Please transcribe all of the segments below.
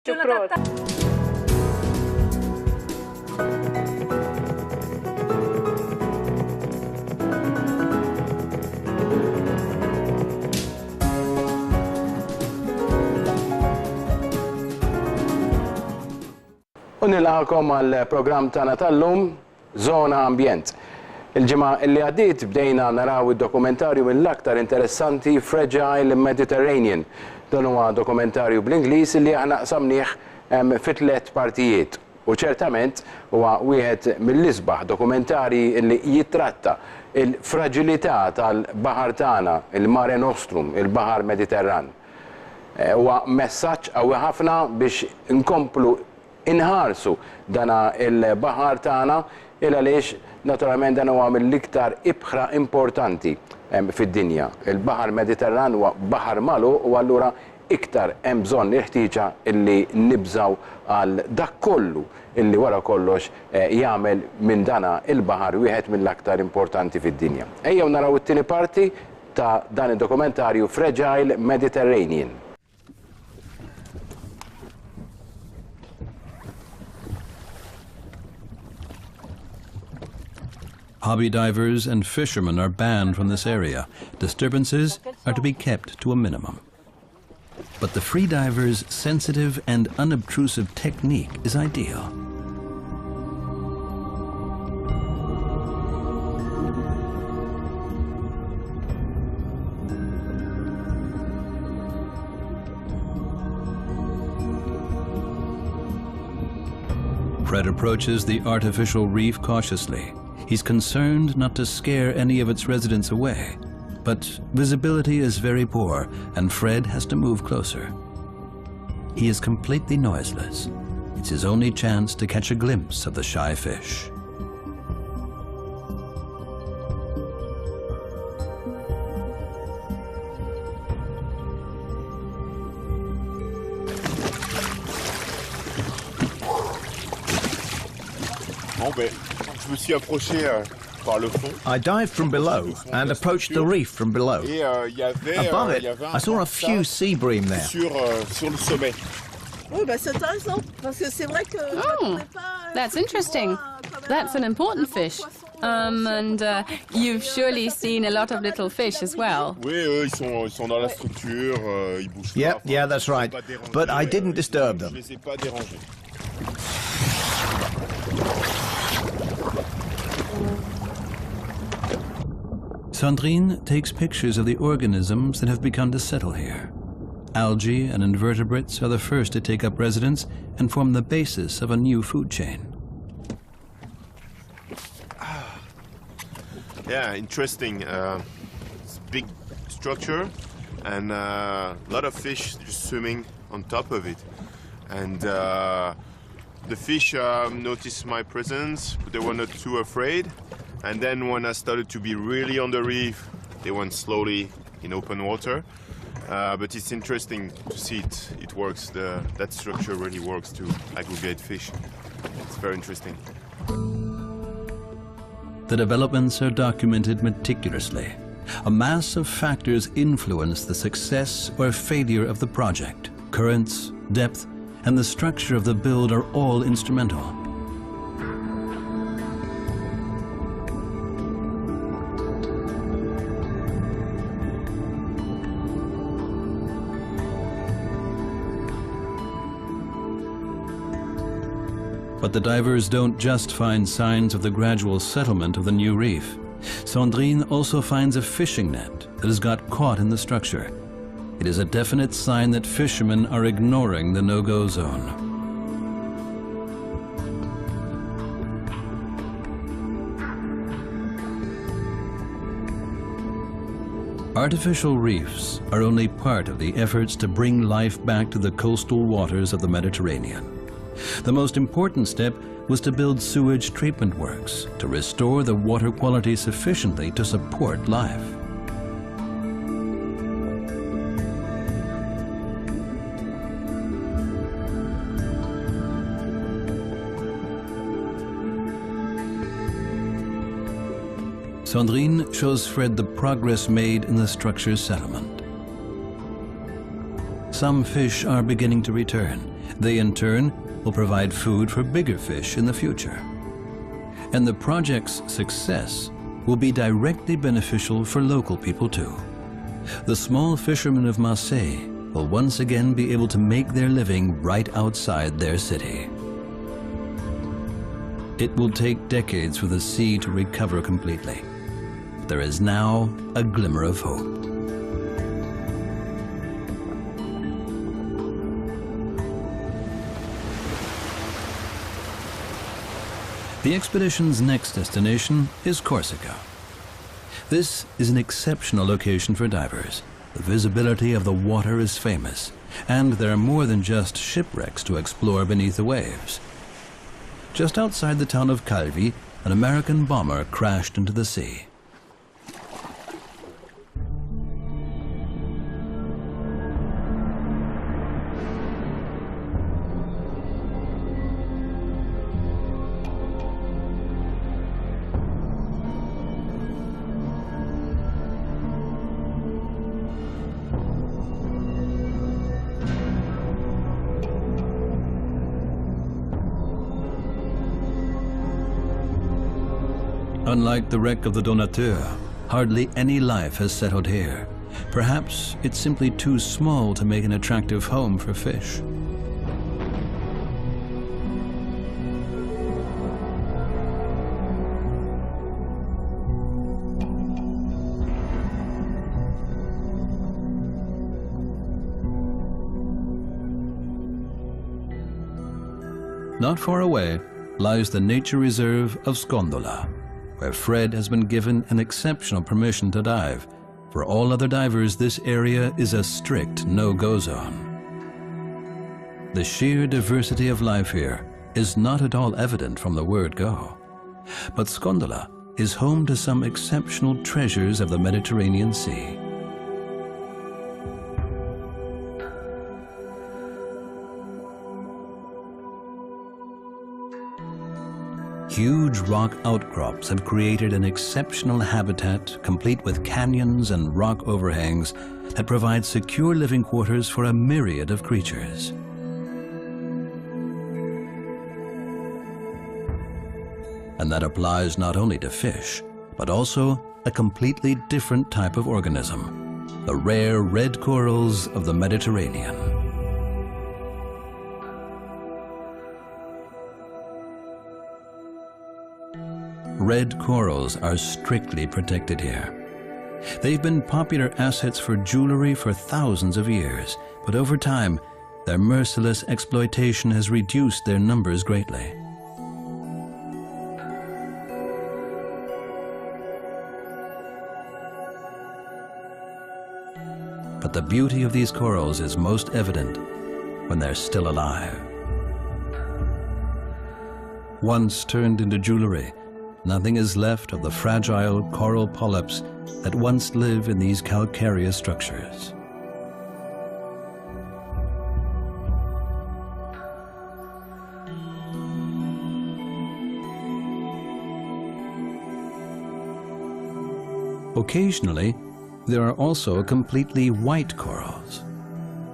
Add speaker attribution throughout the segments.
Speaker 1: Unilaqom għal-program tana tal-lum Zona Ambjent. Il-ġimgħa li għaddiet bdejna naraw id-dokumentarju mill-aktar interessanti Fragile Mediterranean. Dan huwa dokumentarju bl-Ingliż li aħna qsamnieh fi 3 partijiet. U ċertament huwa wieħed mill-isbaħ dokumentarji li jitratta il-fragilità tal-baħar tagħna, il-Mare Nostrum, il-Baħar Mediterran. Huwa messaġġ qawwi ħafna biex inkomplu inħarsu dana il-baħar tagħna il għaliex naturalment dan huwa mill-iktar ibħra importanti fid-dinja. Il-Baħar Mediterran huwa baħar magħluq u allura iktar hemm bżonn irħtieġa illi nibżgħu għal dak kollu illi wara kollox jagħmel minn dana il-baħar wieħed mill-aktar importanti fid-dinja. Ejjew naraw it-tieni parti ta' dan id-dokumentarju Fragile Mediterranean.
Speaker 2: Hobby divers and fishermen are banned from this area. Disturbances are to be kept to a minimum. But the freediver's sensitive and unobtrusive technique is ideal. Fred approaches the artificial reef cautiously. He's concerned not to scare any of its residents away, but visibility is very poor and Fred has to move closer. He is completely noiseless. It's his only chance to catch a glimpse of the shy fish.
Speaker 3: Je me suis approché par le fond.
Speaker 4: I dived from below and approached the reef from below. Above it, I saw a few sea bream there.
Speaker 3: Sur le sommet.
Speaker 5: Oui, bah c'est intéressant parce que c'est vrai que
Speaker 6: That's interesting. That's an important fish. And you've surely seen a lot of little fish as well.
Speaker 3: Oui, ils sont dans la structure, ils bougent pas.
Speaker 4: Yeah, that's right. But I didn't disturb them.
Speaker 3: Je les ai pas dérangés.
Speaker 2: Sandrine takes pictures of the organisms that have begun to settle here. Algae and invertebrates are the first to take up residence and form the basis of a new food chain.
Speaker 3: Yeah, interesting. It's a big structure and a lot of fish just swimming on top of it. And the fish noticed my presence, but they were not too afraid. And then when I started to be really on the reef, they went slowly in open water. But it's interesting to see it works. That structure really works to aggregate fish. It's very interesting.
Speaker 2: The developments are documented meticulously. A mass of factors influence the success or failure of the project. Currents, depth, and the structure of the build are all instrumental. But the divers don't just find signs of the gradual settlement of the new reef. Sandrine also finds a fishing net that has got caught in the structure. It is a definite sign that fishermen are ignoring the no-go zone. Artificial reefs are only part of the efforts to bring life back to the coastal waters of the Mediterranean. The most important step was to build sewage treatment works to restore the water quality sufficiently to support life. Sandrine shows Fred the progress made in the structure's settlement. Some fish are beginning to return, They, in turn, will provide food for bigger fish in the future. And the project's success will be directly beneficial for local people too. The small fishermen of Marseille will once again be able to make their living right outside their city. It will take decades for the sea to recover completely. There is now a glimmer of hope. The expedition's next destination is Corsica. This is an exceptional location for divers. The visibility of the water is famous, and there are more than just shipwrecks to explore beneath the waves. Just outside the town of Calvi, an American bomber crashed into the sea. Unlike the wreck of the Donateur, hardly any life has settled here. Perhaps it's simply too small to make an attractive home for fish. Not far away lies the nature reserve of Scondola, where Fred has been given an exceptional permission to dive. For all other divers, this area is a strict no-go zone. The sheer diversity of life here is not at all evident from the word go. But Scondola is home to some exceptional treasures of the Mediterranean Sea. Huge rock outcrops have created an exceptional habitat complete with canyons and rock overhangs that provide secure living quarters for a myriad of creatures. And that applies not only to fish, but also a completely different type of organism, the rare red corals of the Mediterranean. Red corals are strictly protected here. They've been popular assets for jewelry for thousands of years, but over time, their merciless exploitation has reduced their numbers greatly. But the beauty of these corals is most evident when they're still alive. Once turned into jewelry, nothing is left of the fragile coral polyps that once lived in these calcareous structures. Occasionally, there are also completely white corals.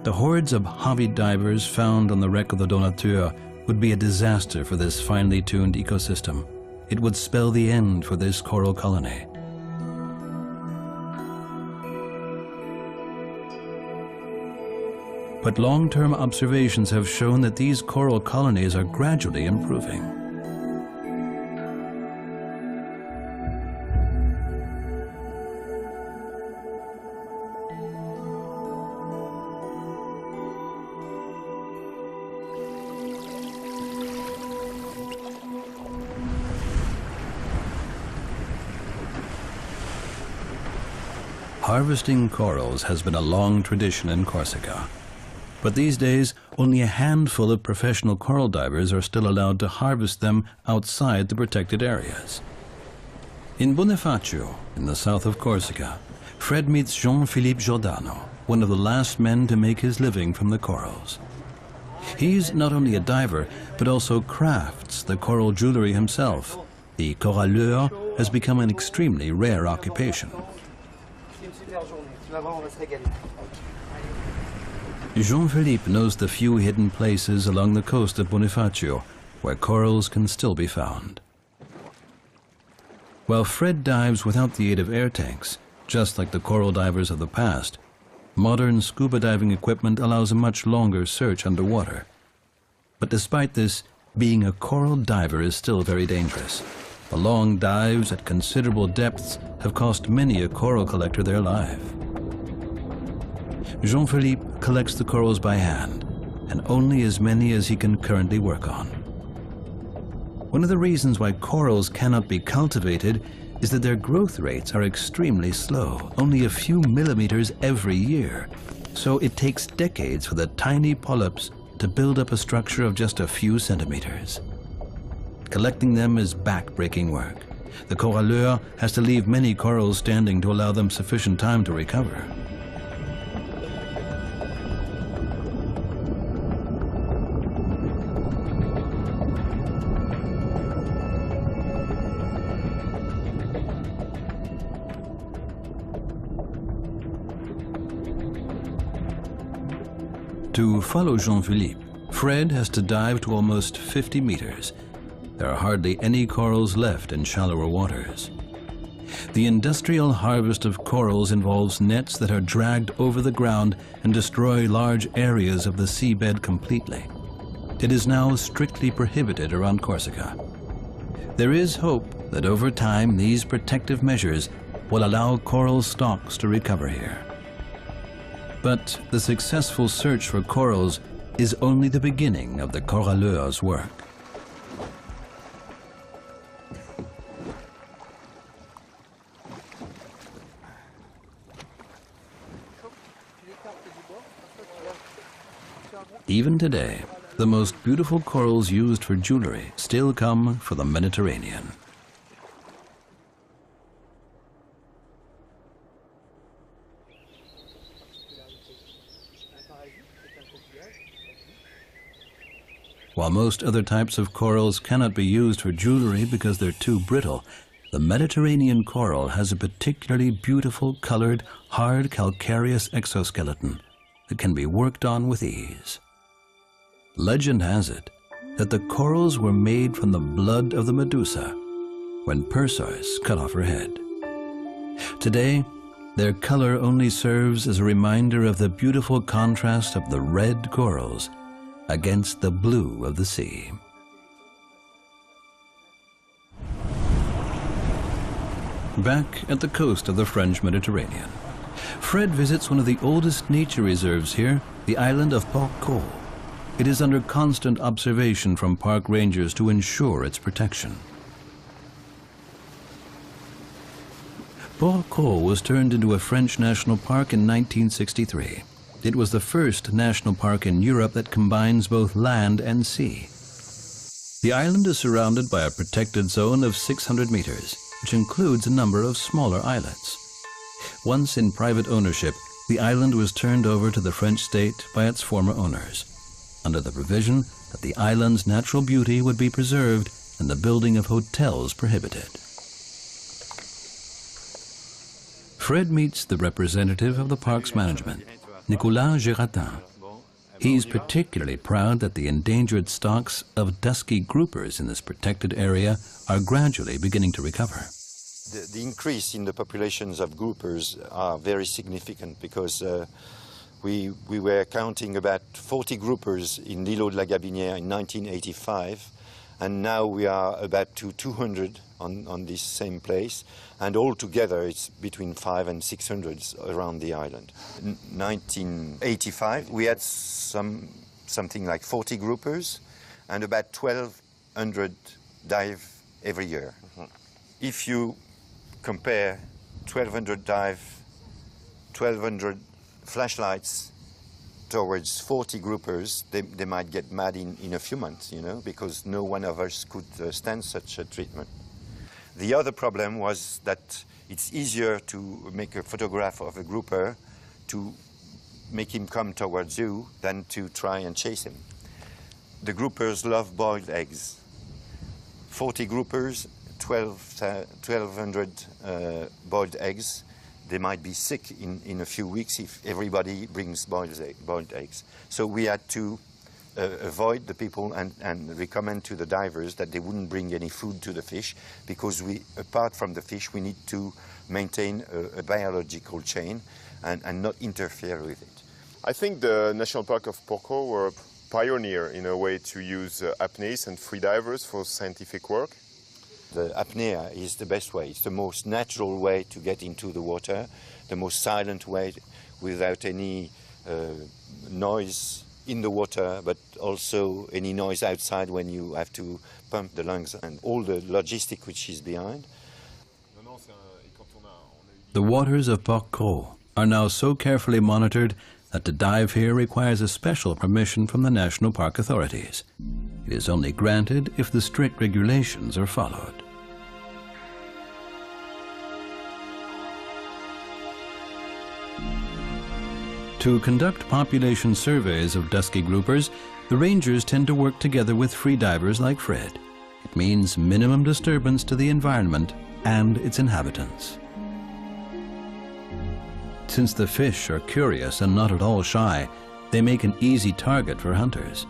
Speaker 2: The hordes of hobby divers found on the wreck of the Donateur would be a disaster for this finely tuned ecosystem. It would spell the end for this coral colony. But long-term observations have shown that these coral colonies are gradually improving. Harvesting corals has been a long tradition in Corsica. But these days, only a handful of professional coral divers are still allowed to harvest them outside the protected areas. In Bonifacio, in the south of Corsica, Fred meets Jean-Philippe Giordano, one of the last men to make his living from the corals. He's not only a diver, but also crafts the coral jewelry himself. The coralleur has become an extremely rare occupation. Jean-Philippe knows the few hidden places along the coast of Bonifacio where corals can still be found. While Fred dives without the aid of air tanks, just like the coral divers of the past, modern scuba diving equipment allows a much longer search underwater. But despite this, being a coral diver is still very dangerous. The long dives at considerable depths have cost many a coral collector their life. Jean-Philippe collects the corals by hand, and only as many as he can currently work on. One of the reasons why corals cannot be cultivated is that their growth rates are extremely slow, only a few millimeters every year. So it takes decades for the tiny polyps to build up a structure of just a few centimeters. Collecting them is back-breaking work. The coralleur has to leave many corals standing to allow them sufficient time to recover. To follow Jean-Philippe, Fred has to dive to almost 50 meters. There are hardly any corals left in shallower waters. The industrial harvest of corals involves nets that are dragged over the ground and destroy large areas of the seabed completely. It is now strictly prohibited around Corsica. There is hope that over time these protective measures will allow coral stocks to recover here. But the successful search for corals is only the beginning of the coralleur's work. Even today, the most beautiful corals used for jewelry still come from the Mediterranean. While most other types of corals cannot be used for jewelry because they're too brittle, the Mediterranean coral has a particularly beautiful colored, hard calcareous exoskeleton that can be worked on with ease. Legend has it that the corals were made from the blood of the Medusa when Perseus cut off her head. Today, their color only serves as a reminder of the beautiful contrast of the red corals against the blue of the sea. Back at the coast of the French Mediterranean, Fred visits one of the oldest nature reserves here, the island of Port-Caux. It is under constant observation from park rangers to ensure its protection. Port-Caux was turned into a French national park in 1963. It was the first national park in Europe that combines both land and sea. The island is surrounded by a protected zone of 600 meters, which includes a number of smaller islets. Once in private ownership, the island was turned over to the French state by its former owners, under the provision that the island's natural beauty would be preserved and the building of hotels prohibited. Fred meets the representative of the park's management, Nicolas Giratin. He's particularly proud that the endangered stocks of dusky groupers in this protected area are gradually beginning to recover.
Speaker 7: The increase in the populations of groupers are very significant because we were counting about 40 groupers in l'îlot de la Gabinière in 1985, and now we are about to 200 on this same place, and altogether it's between 500 and 600 around the island. In 1985 we had something like 40 groupers and about 1,200 dive every year. If you compare 1,200 dive, 1,200 flashlights towards 40 groupers, they might get mad in a few months, you know, because no one of us could stand such a treatment. The other problem was that it's easier to make a photograph of a grouper to make him come towards you than to try and chase him. The groupers love boiled eggs. 40 groupers, 1,200 boiled eggs. they might be sick in a few weeks if everybody brings boiled eggs. So we had to avoid the people and recommend to the divers that they wouldn't bring any food to the fish, because apart from the fish, we need to maintain a biological chain and not interfere with it.
Speaker 3: I think the National Park of Porco were a pioneer in a way to use apneists and free divers for scientific work.
Speaker 7: The apnea is the best way. It's the most natural way to get into the water, the most silent way, without any noise in the water, but also any noise outside when you have to pump the lungs and all the logistic which is behind.
Speaker 2: The waters of Porco are now so carefully monitored that to dive here requires a special permission from the National Park authorities. It is only granted if the strict regulations are followed. To conduct population surveys of dusky groupers, the rangers tend to work together with free divers like Fred. It means minimum disturbance to the environment and its inhabitants. Since the fish are curious and not at all shy, they make an easy target for hunters.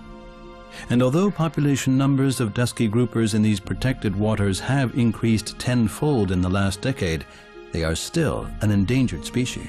Speaker 2: And although population numbers of dusky groupers in these protected waters have increased tenfold in the last decade, they are still an endangered species.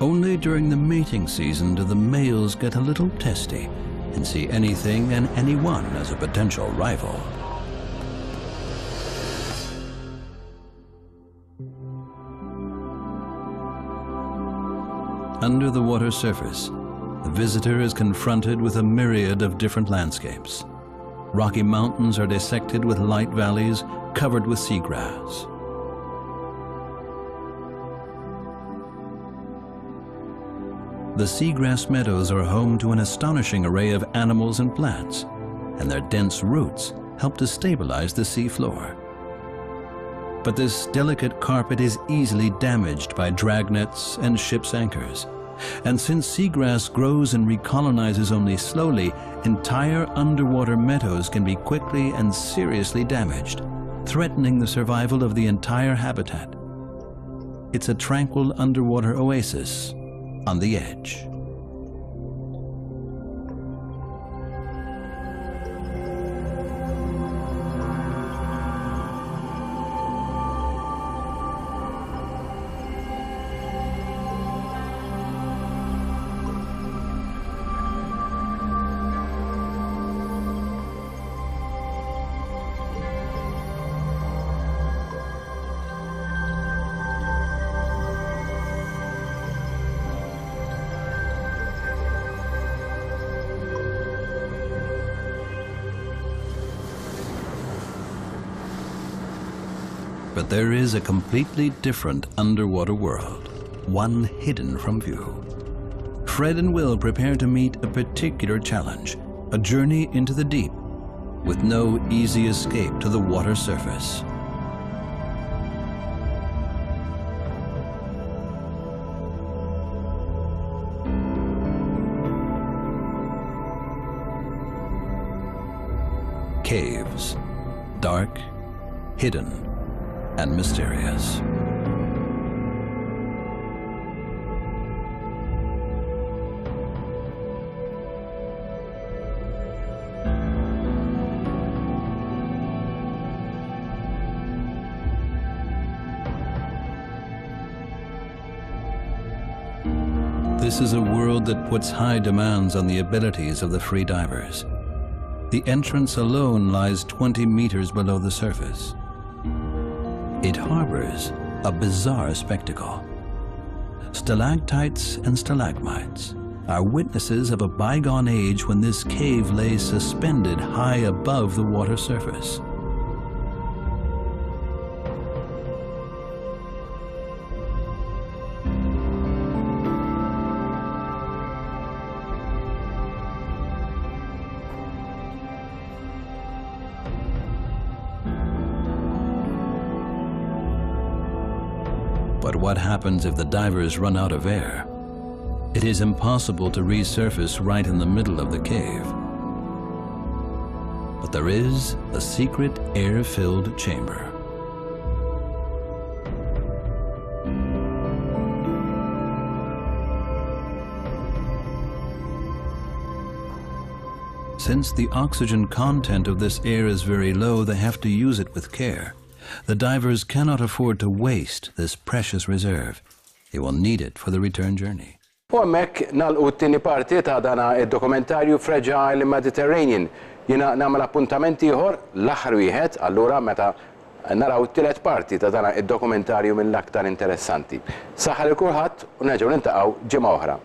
Speaker 2: Only during the mating season do the males get a little testy and see anything and anyone as a potential rival. Under the water surface, the visitor is confronted with a myriad of different landscapes. Rocky mountains are dissected with light valleys covered with seagrass. The seagrass meadows are home to an astonishing array of animals and plants, and their dense roots help to stabilize the sea floor. But this delicate carpet is easily damaged by dragnets and ship's anchors. And since seagrass grows and recolonizes only slowly, entire underwater meadows can be quickly and seriously damaged, threatening the survival of the entire habitat. It's a tranquil underwater oasis on the edge. But there is a completely different underwater world, one hidden from view. Fred and Will prepare to meet a particular challenge, a journey into the deep, with no easy escape to the water surface. Caves, dark, hidden, and mysterious. This is a world that puts high demands on the abilities of the free divers. The entrance alone lies 20 meters below the surface. It harbors a bizarre spectacle. Stalactites and stalagmites are witnesses of a bygone age when this cave lay suspended high above the water surface. But what happens if the divers run out of air? It is impossible to resurface right in the middle of the cave. But there is a secret air-filled chamber. Since the oxygen content of this air is very low, they have to use it with care. The divers cannot afford to waste this precious reserve. They will need it for the return journey.
Speaker 1: U hemmhekk nagħlqu t-tieni parti ta' dana id-dokumentarju Fragile Mediterranean. Jiena nagħmel appuntamenti ieħor l-aħħar wieħed allura meta naraw it-tielet parti ta' dana id-dokumentarju mill-aktar interessanti. Saħħa lil kulħadd u nerġgħu niltaqgħu ġimgħa oħra.